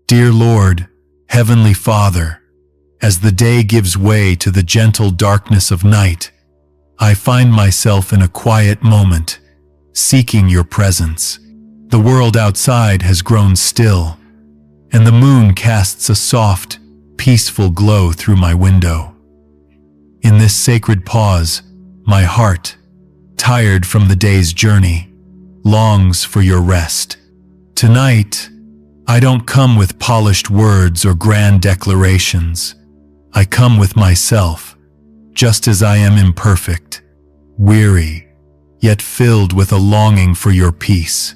Dear Lord, Heavenly Father, as the day gives way to the gentle darkness of night, I find myself in a quiet moment, seeking your presence. The world outside has grown still, and the moon casts a soft, peaceful glow through my window. In this sacred pause, my heart, tired from the day's journey, longs for your rest. Tonight, I don't come with polished words or grand declarations. I come with myself, just as I am imperfect, weary, yet filled with a longing for your peace.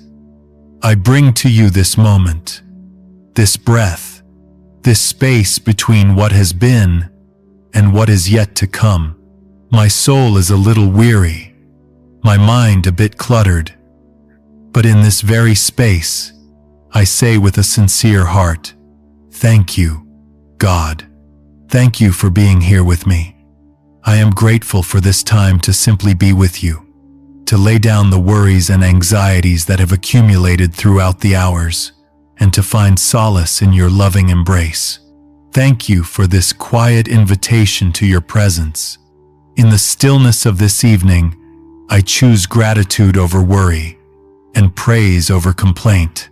I bring to you this moment, this breath, this space between what has been and what is yet to come. My soul is a little weary, my mind a bit cluttered, but in this very space, I say with a sincere heart, thank you, God. Thank you for being here with me. I am grateful for this time to simply be with you, to lay down the worries and anxieties that have accumulated throughout the hours, and to find solace in your loving embrace. Thank you for this quiet invitation to your presence. In the stillness of this evening, I choose gratitude over worry and praise over complaint.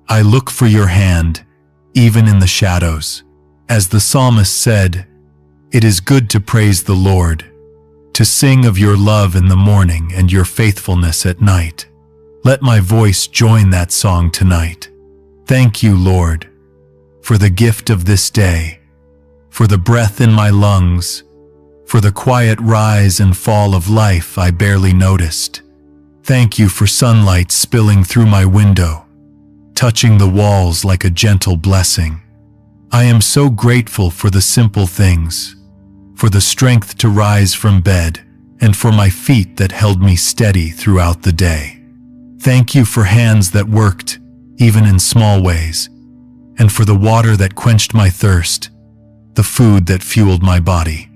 I look for your hand, even in the shadows. As the psalmist said, it is good to praise the Lord, to sing of your love in the morning and your faithfulness at night. Let my voice join that song tonight. Thank you, Lord, for the gift of this day, for the breath in my lungs, for the quiet rise and fall of life I barely noticed. Thank you for sunlight spilling through my window, touching the walls like a gentle blessing. I am so grateful for the simple things, for the strength to rise from bed, and for my feet that held me steady throughout the day. Thank you for hands that worked, even in small ways, and for the water that quenched my thirst, the food that fueled my body.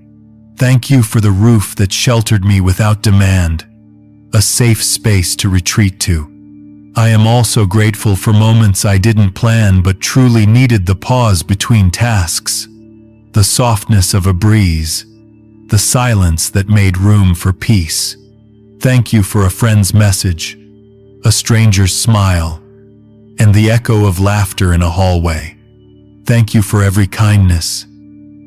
Thank you for the roof that sheltered me without demand, a safe space to retreat to. I am also grateful for moments I didn't plan but truly needed the pause between tasks, the softness of a breeze, the silence that made room for peace. Thank you for a friend's message, a stranger's smile, and the echo of laughter in a hallway. Thank you for every kindness,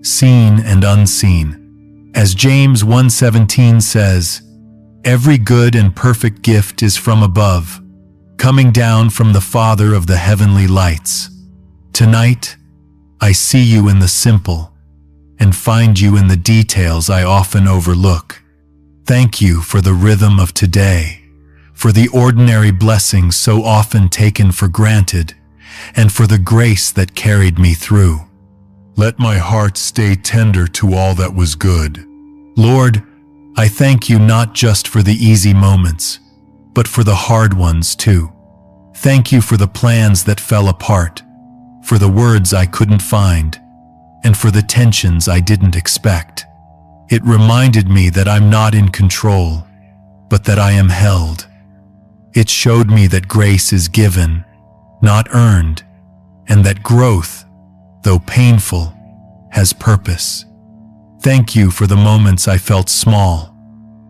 seen and unseen. As James 1:17 says, every good and perfect gift is from above, coming down from the Father of the heavenly lights. Tonight, I see you in the simple and find you in the details I often overlook. Thank you for the rhythm of today, for the ordinary blessings so often taken for granted, and for the grace that carried me through. Let my heart stay tender to all that was good. Lord, I thank you not just for the easy moments, but for the hard ones too. Thank you for the plans that fell apart, for the words I couldn't find, and for the tensions I didn't expect. It reminded me that I'm not in control, but that I am held. It showed me that grace is given, not earned, and that growth, though painful, has purpose. Thank you for the moments I felt small,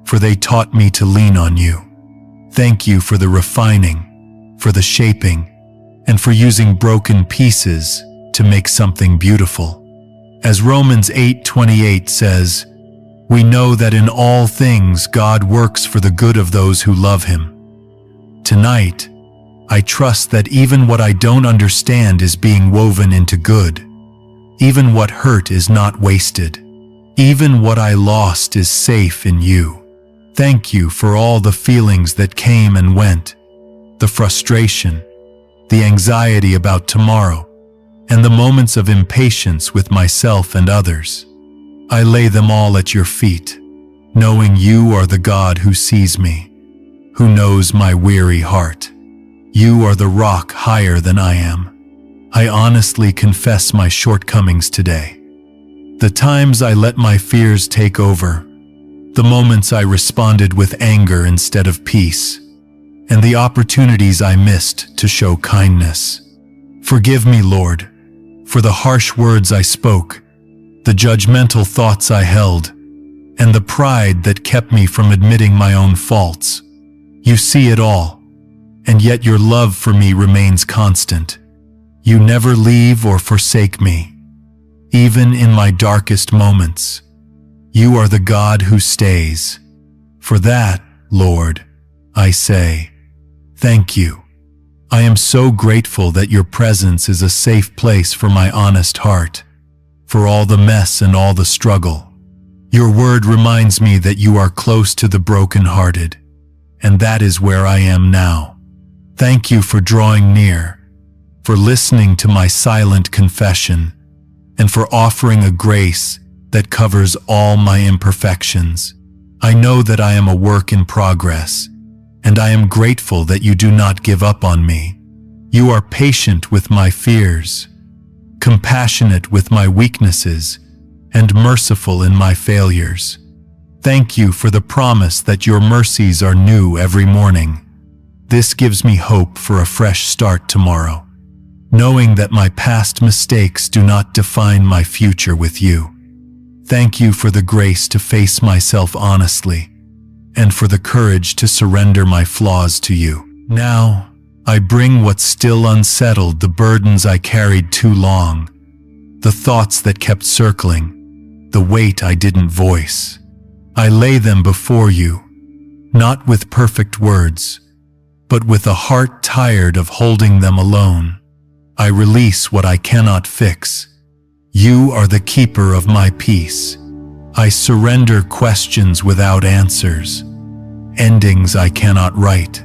for they taught me to lean on you. Thank you for the refining, for the shaping, and for using broken pieces to make something beautiful. As Romans 8:28 says, we know that in all things God works for the good of those who love Him. Tonight, I trust that even what I don't understand is being woven into good. Even what hurt is not wasted. Even what I lost is safe in you. Thank you for all the feelings that came and went, the frustration, the anxiety about tomorrow, and the moments of impatience with myself and others. I lay them all at your feet, knowing you are the God who sees me, who knows my weary heart. You are the rock higher than I am. I honestly confess my shortcomings today. The times I let my fears take over, the moments I responded with anger instead of peace, and the opportunities I missed to show kindness. Forgive me, Lord, for the harsh words I spoke, the judgmental thoughts I held, and the pride that kept me from admitting my own faults. You see it all, and yet your love for me remains constant. You never leave or forsake me. Even in my darkest moments, you are the God who stays. For that, Lord, I say, thank you. I am so grateful that your presence is a safe place for my honest heart, for all the mess and all the struggle. Your word reminds me that you are close to the brokenhearted, and that is where I am now. Thank you for drawing near, for listening to my silent confession, and for offering a grace that covers all my imperfections. I know that I am a work in progress, and I am grateful that you do not give up on me. You are patient with my fears, compassionate with my weaknesses, and merciful in my failures. Thank you for the promise that your mercies are new every morning. This gives me hope for a fresh start tomorrow, knowing that my past mistakes do not define my future with you. Thank you for the grace to face myself honestly, and for the courage to surrender my flaws to you. Now, I bring what's still unsettled, the burdens I carried too long, the thoughts that kept circling, the weight I didn't voice. I lay them before you, not with perfect words, but with a heart tired of holding them alone. I release what I cannot fix. You are the keeper of my peace. I surrender questions without answers, endings I cannot write.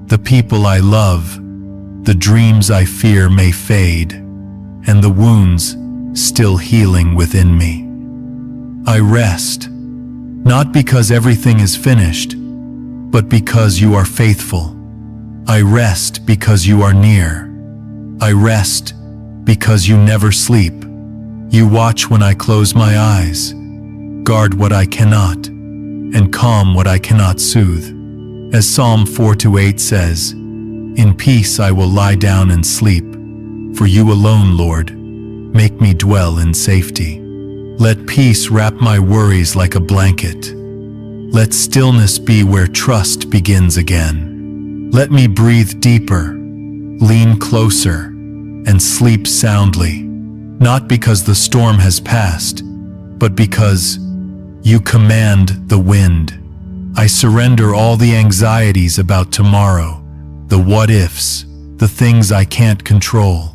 The people I love, the dreams I fear may fade, and the wounds still healing within me. I rest, not because everything is finished, but because you are faithful. I rest because you are near. I rest because you never sleep. You watch when I close my eyes, guard what I cannot, and calm what I cannot soothe. As Psalm 4:8 says, in peace I will lie down and sleep, for you alone, Lord, make me dwell in safety. Let peace wrap my worries like a blanket. Let stillness be where trust begins again. Let me breathe deeper, lean closer, and sleep soundly. Not because the storm has passed, but because you command the wind. I surrender all the anxieties about tomorrow, the what-ifs, the things I can't control.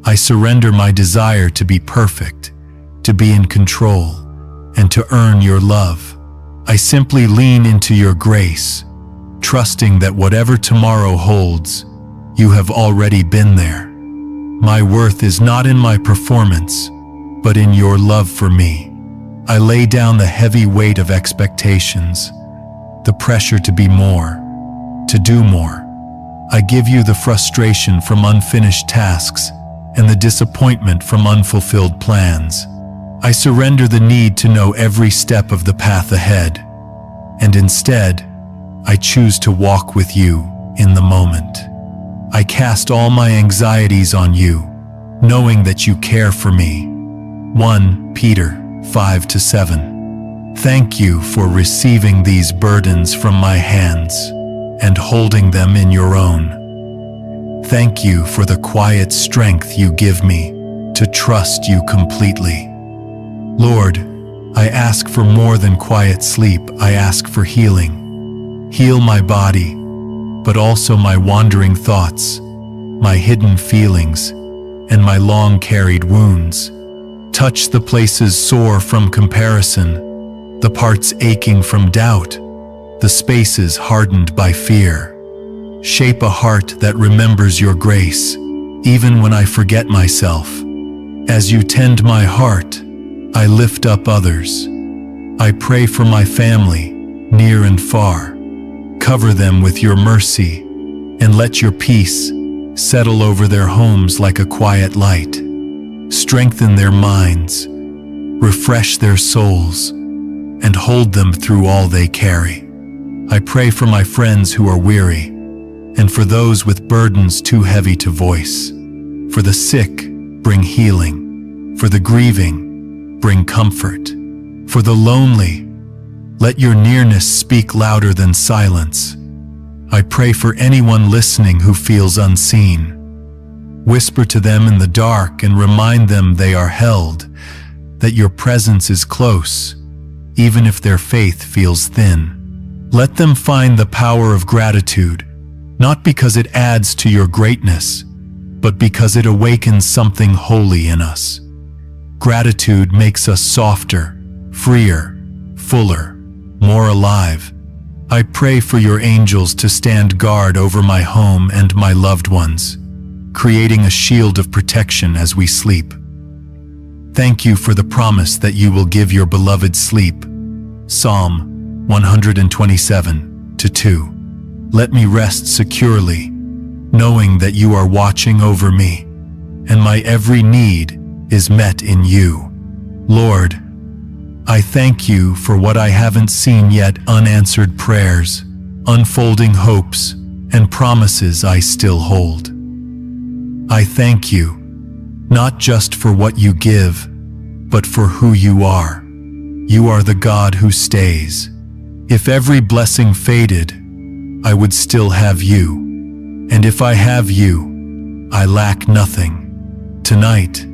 I surrender my desire to be perfect, to be in control, and to earn your love. I simply lean into your grace, trusting that whatever tomorrow holds, you have already been there. My worth is not in my performance, but in your love for me. I lay down the heavy weight of expectations, the pressure to be more, to do more. I give you the frustration from unfinished tasks and the disappointment from unfulfilled plans. I surrender the need to know every step of the path ahead, and instead, I choose to walk with you in the moment. I cast all my anxieties on you, knowing that you care for me. 1 Peter 5-7. Thank you for receiving these burdens from my hands and holding them in your own. Thank you for the quiet strength you give me to trust you completely. Lord, I ask for more than quiet sleep. I ask for healing. Heal my body, but also my wandering thoughts, my hidden feelings, and my long-carried wounds. Touch the places sore from comparison, the parts aching from doubt, the spaces hardened by fear. Shape a heart that remembers your grace, even when I forget myself. As you tend my heart, I lift up others. I pray for my family, near and far. Cover them with your mercy, and let your peace settle over their homes like a quiet light. Strengthen their minds, refresh their souls, and hold them through all they carry. I pray for my friends who are weary, and for those with burdens too heavy to voice, for the sick, bring healing. For the grieving, bring comfort. For the lonely, let your nearness speak louder than silence. I pray for anyone listening who feels unseen. Whisper to them in the dark and remind them they are held, that your presence is close, even if their faith feels thin. Let them find the power of gratitude, not because it adds to your greatness, but because it awakens something holy in us. Gratitude makes us softer, freer, fuller, more alive. I pray for your angels to stand guard over my home and my loved ones, creating a shield of protection as we sleep. Thank you for the promise that you will give your beloved sleep. Psalm 127:2. Let me rest securely, knowing that you are watching over me, and my every need is met in you. Lord, I thank you for what I haven't seen yet: unanswered prayers, unfolding hopes, and promises I still hold. I thank you, not just for what you give, but for who you are. You are the God who stays. If every blessing faded, I would still have you. And if I have you, I lack nothing. Tonight,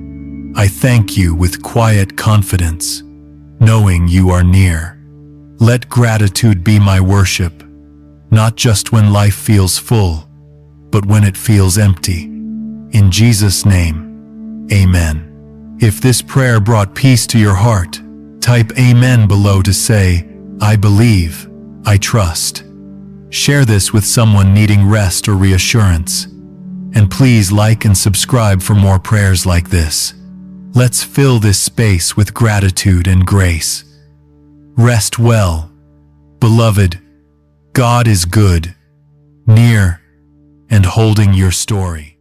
I thank you with quiet confidence, knowing you are near. Let gratitude be my worship, not just when life feels full, but when it feels empty. In Jesus' name, amen. If this prayer brought peace to your heart, type amen below to say, I believe, I trust. Share this with someone needing rest or reassurance. And please like and subscribe for more prayers like this. Let's fill this space with gratitude and grace. Rest well. Beloved, God is good, near, and holding your story.